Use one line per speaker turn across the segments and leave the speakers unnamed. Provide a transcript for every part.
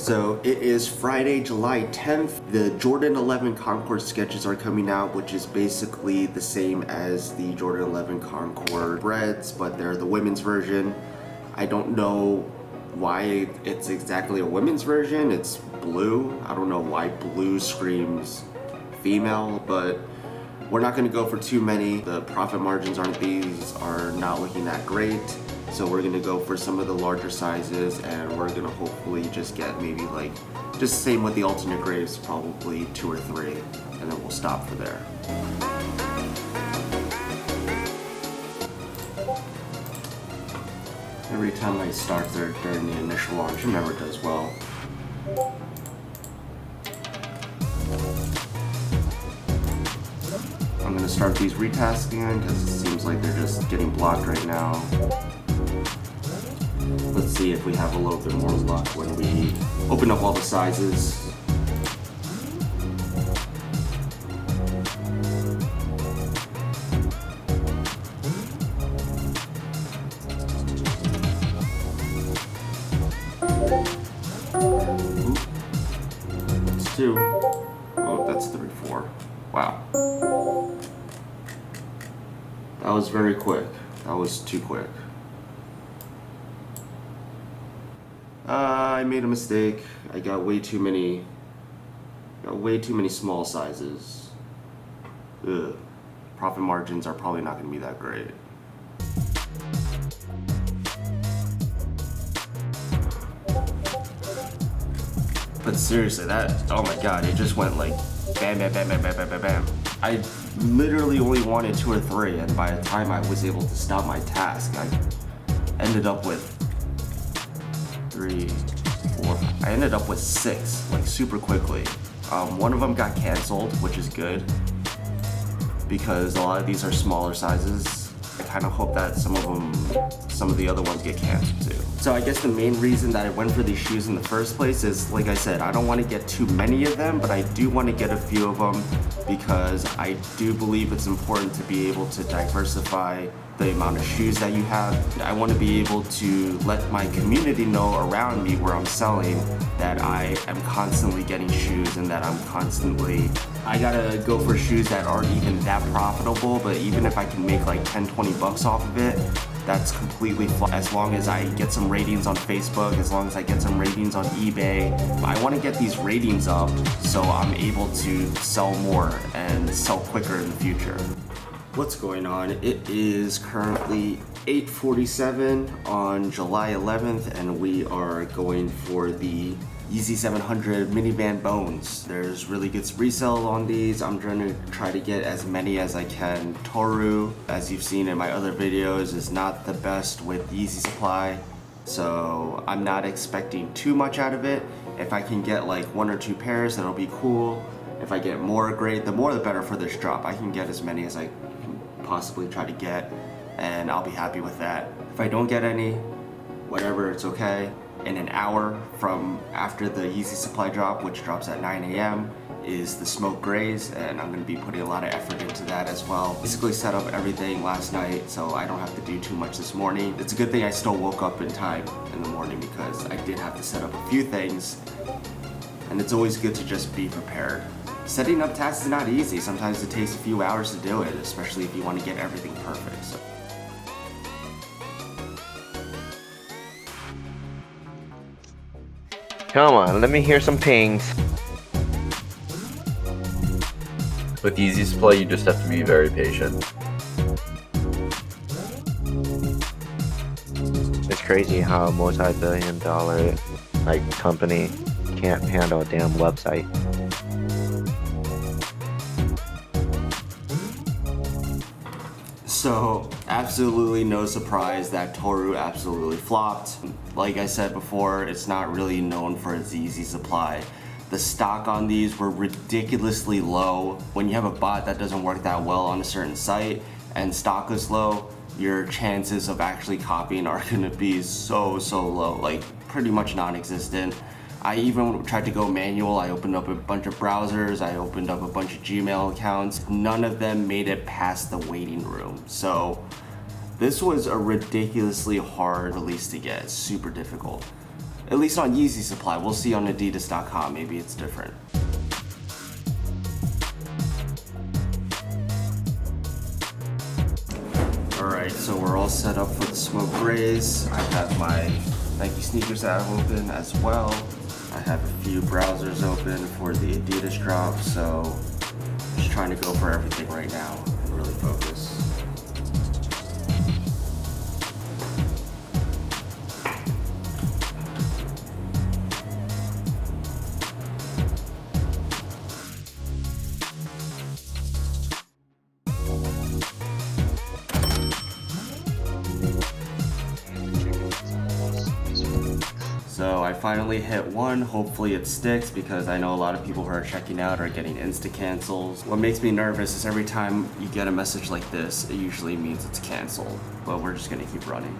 So it is Friday, July 10th. The Jordan 11 Concord Sketches are coming out, which is basically the same as the Jordan 11 Concord Reds, but they're the women's version. I don't know why it's exactly a women's version. It's blue. I don't know why blue screams female, but we're not going to go for too many. The profit margins on these are not looking that great. So we're gonna go for some of the larger sizes, and we're gonna hopefully just get maybe like, just same with the alternate grays, probably 2 or 3, and then we'll stop for there. Every time I start there during the initial launch, it never does well. I'm gonna start these retasks again because it seems like they're just getting blocked right now. Let's see if we have a little bit more luck when we open up all the sizes. Ooh. That's 2. Oh, that's 3, 4. Wow. That was very quick. That was too quick. I made a mistake. I got way too many small sizes. Ugh. Profit margins are probably not going to be that great. But seriously, oh my god, it just went like bam, bam, bam, bam, bam, bam, bam, bam. I literally only wanted 2 or 3, and by the time I was able to stop my task, I ended up with 3, 4. I ended up with 6, like super quickly. One of them got canceled, which is good because a lot of these are smaller sizes. I kind of hope that some of the other ones get canceled too. So I guess the main reason that I went for these shoes in the first place is, like I said, I don't want to get too many of them, but I do want to get a few of them because I do believe it's important to be able to diversify the amount of shoes that you have. I want to be able to let my community know around me where I'm selling that I am constantly getting shoes and that I gotta go for shoes that aren't even that profitable, but even if I can make like 10, 20 bucks off of it, that's completely fine. As long as I get some ratings on Facebook, as long as I get some ratings on eBay. I want to get these ratings up so I'm able to sell more and sell quicker in the future. What's going on? It is currently 8:47 on July 11th, and we are going for the Yeezy 700 minivan Bones. There's really good resale on these. I'm trying to try to get as many as I can. Toru, as you've seen in my other videos, is not the best with Yeezy supply, so I'm not expecting too much out of it. If I can get like 1 or 2 pairs, that'll be cool. If I get more, great. The more the better for this drop. I can get as many as I can possibly try to get, and I'll be happy with that. If I don't get any, whatever, it's okay. In an hour from after the Yeezy supply drop, which drops at 9 a.m, is the smoke grays, and I'm going to be putting a lot of effort into that as well. Basically set up everything last night, so I don't have to do too much this morning. It's a good thing I still woke up in time in the morning because I did have to set up a few things, and it's always good to just be prepared. Setting up tasks is not easy. Sometimes it takes a few hours to do it, especially if you want to get everything perfect. So.
Come on, let me hear some pings.
With Yeezy supply, you just have to be very patient.
It's crazy how a multi-billion-dollar company can't handle a damn website.
So, absolutely no surprise that Toru absolutely flopped. Like I said before, it's not really known for its Yeezy supply. The stock on these were ridiculously low. When you have a bot that doesn't work that well on a certain site and stock is low, your chances of actually copying are gonna be so low, like pretty much non-existent. I even tried to go manual. I opened up a bunch of browsers, I opened up a bunch of Gmail accounts. None of them made it past the waiting room. So this was a ridiculously hard release to get, super difficult. At least on Yeezy Supply. We'll see on Adidas.com. Maybe it's different. Alright, so we're all set up for the smoke grays. I have my Nike sneakers app open as well. I have a few browsers open for the Adidas drop, so just trying to go for everything right now and really focus. So I finally hit one. Hopefully it sticks because I know a lot of people who are checking out are getting insta cancels. What makes me nervous is every time you get a message like this, it usually means it's canceled. But we're just gonna keep running.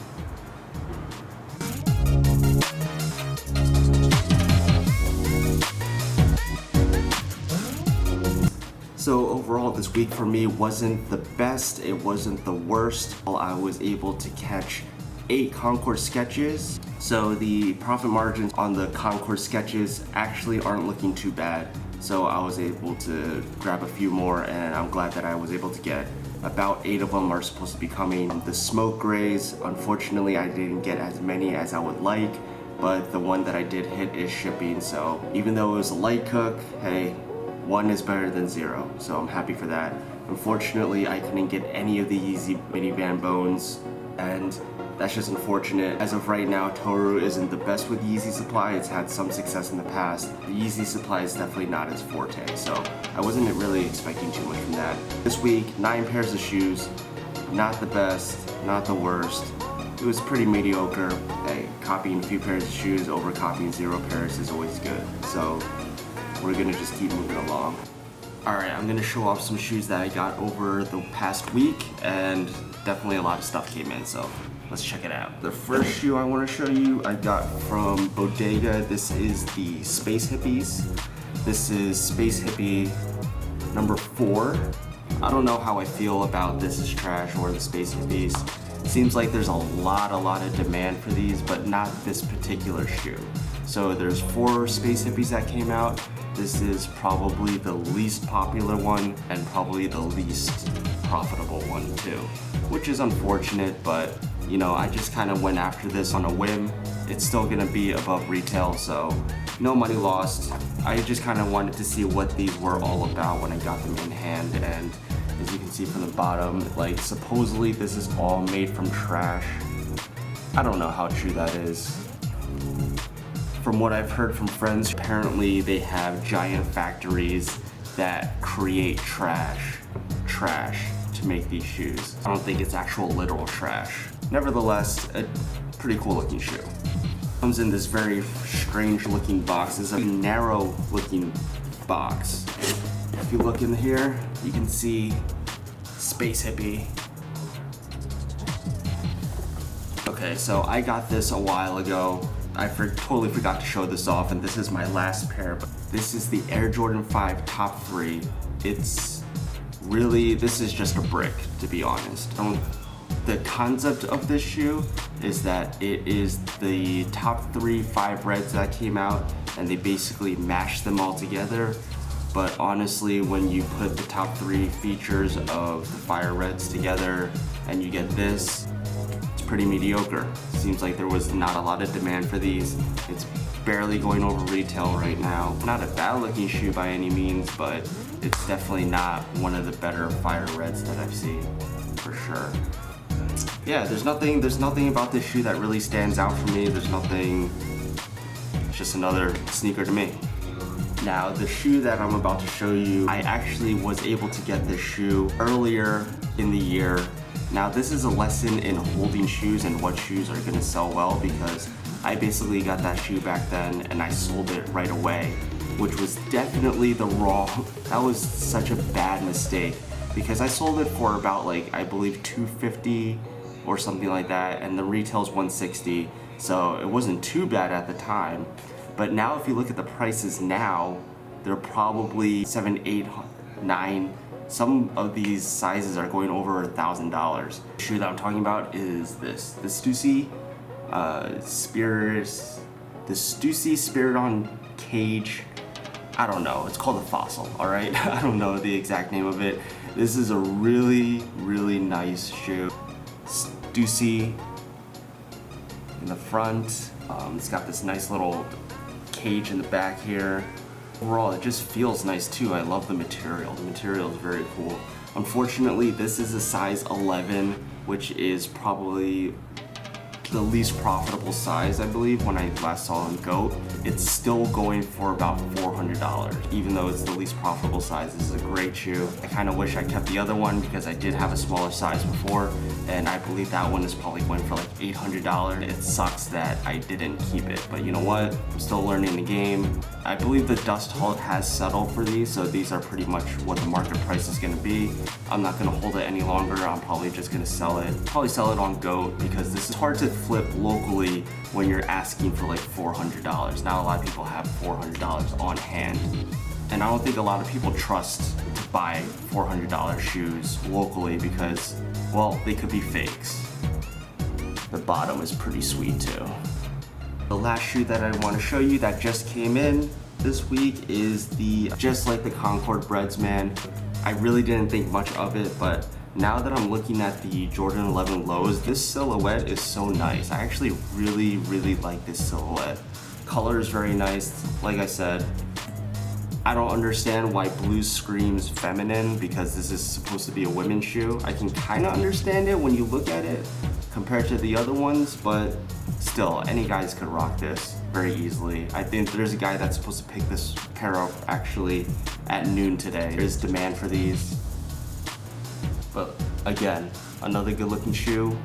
So overall this week for me wasn't the best, it wasn't the worst. I was able to catch 8 Concord Sketches. So the profit margins on the Concord Sketches actually aren't looking too bad. So I was able to grab a few more, and I'm glad that I was able to get about 8 of them are supposed to be coming. The smoke grays, unfortunately I didn't get as many as I would like, but the one that I did hit is shipping. So even though it was a light cook, hey, 1 is better than 0. So I'm happy for that. Unfortunately, I couldn't get any of the Yeezy Bones, and that's just unfortunate. As of right now, Toru isn't the best with Yeezy Supply. It's had some success in the past. The Yeezy Supply is definitely not its forte, so I wasn't really expecting too much from that. This week, 9 pairs of shoes. Not the best, not the worst. It was pretty mediocre. Hey, copying a few pairs of shoes over copying 0 pairs is always good. So we're gonna just keep moving along. Alright, I'm gonna show off some shoes that I got over the past week, and definitely a lot of stuff came in, so let's check it out. The first shoe I want to show you I got from Bodega. This is the Space Hippies. This is Space Hippie number 4. I don't know how I feel about This Is Trash or the Space Hippies. Seems like there's a lot of demand for these, but not this particular shoe. So there's 4 Space Hippies that came out. This is probably the least popular one and probably the least profitable one too, which is unfortunate, but you know, I just kind of went after this on a whim. It's still gonna be above retail, so no money lost. I just kind of wanted to see what these were all about when I got them in hand, and as you can see from the bottom, like supposedly this is all made from trash. I don't know how true that is. From what I've heard from friends, apparently they have giant factories that create trash to make these shoes. I don't think it's actual literal trash. Nevertheless, a pretty cool looking shoe. Comes in this very strange looking box. It's a narrow looking box. If you look in here, you can see Space Hippie. Okay, so I got this a while ago. I totally forgot to show this off, and this is my last pair. But this is the Air Jordan 5 Top 3. It's really, this is just a brick, to be honest. The concept of this shoe is that it is the top 3 5 reds that came out, and they basically mashed them all together. But honestly, when you put the top 3 features of the fire reds together and you get this, it's pretty mediocre. Seems like there was not a lot of demand for these. It's barely going over retail right now. Not a bad looking shoe by any means, but it's definitely not one of the better fire reds that I've seen, for sure. Yeah, there's nothing about this shoe that really stands out for me. There's nothing, it's just another sneaker to me. Now, the shoe that I'm about to show you, I actually was able to get this shoe earlier in the year. Now, this is a lesson in holding shoes and what shoes are gonna sell well, because I basically got that shoe back then and I sold it right away, which was definitely the wrong, that was such a bad mistake, because I sold it for about like, I believe $250 or something like that, and the retail's $160, so it wasn't too bad at the time. But now if you look at the prices now, they're probably $700, $800, $900. Some of these sizes are going over $1,000. The shoe that I'm talking about is this Stussy Spears the Stussy Spiridon cage. I don't know, it's called a Fossil, all right? I don't know the exact name of it. This is a really, really nice shoe. Stussy in the front. It's got this nice little cage in the back here. Overall, it just feels nice too. I love the material. The material is very cool. Unfortunately, this is a size 11, which is probably the least profitable size, I believe, when I last saw on GOAT. It's still going for about $400, even though it's the least profitable size. This is a great shoe. I kind of wish I kept the other one because I did have a smaller size before, and I believe that one is probably going for like $800. It sucks that I didn't keep it, but you know what? I'm still learning the game. I believe the dust halt has settled for these, so these are pretty much what the market price is gonna be. I'm not gonna hold it any longer. I'm probably just gonna sell it. Probably sell it on GOAT because this is hard to flip locally when you're asking for like $400. Not a lot of people have $400 on hand. And I don't think a lot of people trust to buy $400 shoes locally because, well, they could be fakes. The bottom is pretty sweet too. The last shoe that I want to show you that just came in this week is the Just Like the Concord Breadsman. I really didn't think much of it, but now that I'm looking at the Jordan 11 lows, this silhouette is so nice. I actually really, really like this silhouette. Color is very nice. Like I said, I don't understand why blue screams feminine because this is supposed to be a women's shoe. I can kind of understand it when you look at it compared to the other ones, but still, any guys could rock this very easily. I think there's a guy that's supposed to pick this pair up actually at noon today. There's demand for these. But again, another good looking shoe.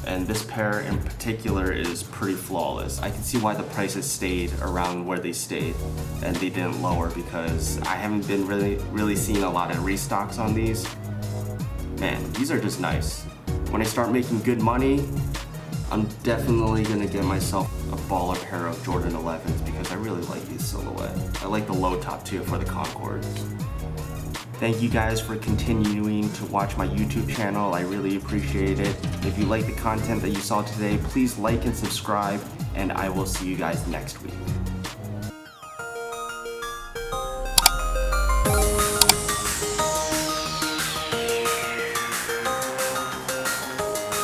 And this pair in particular is pretty flawless. I can see why the prices stayed around where they stayed and they didn't lower because I haven't been really seeing a lot of restocks on these. Man, these are just nice. When I start making good money, I'm definitely gonna get myself a baller pair of Jordan 11s because I really like these silhouette. I like the low top too for the Concord. Thank you guys for continuing to watch my YouTube channel. I really appreciate it. If you like the content that you saw today, please like and subscribe, and I will see you guys next week.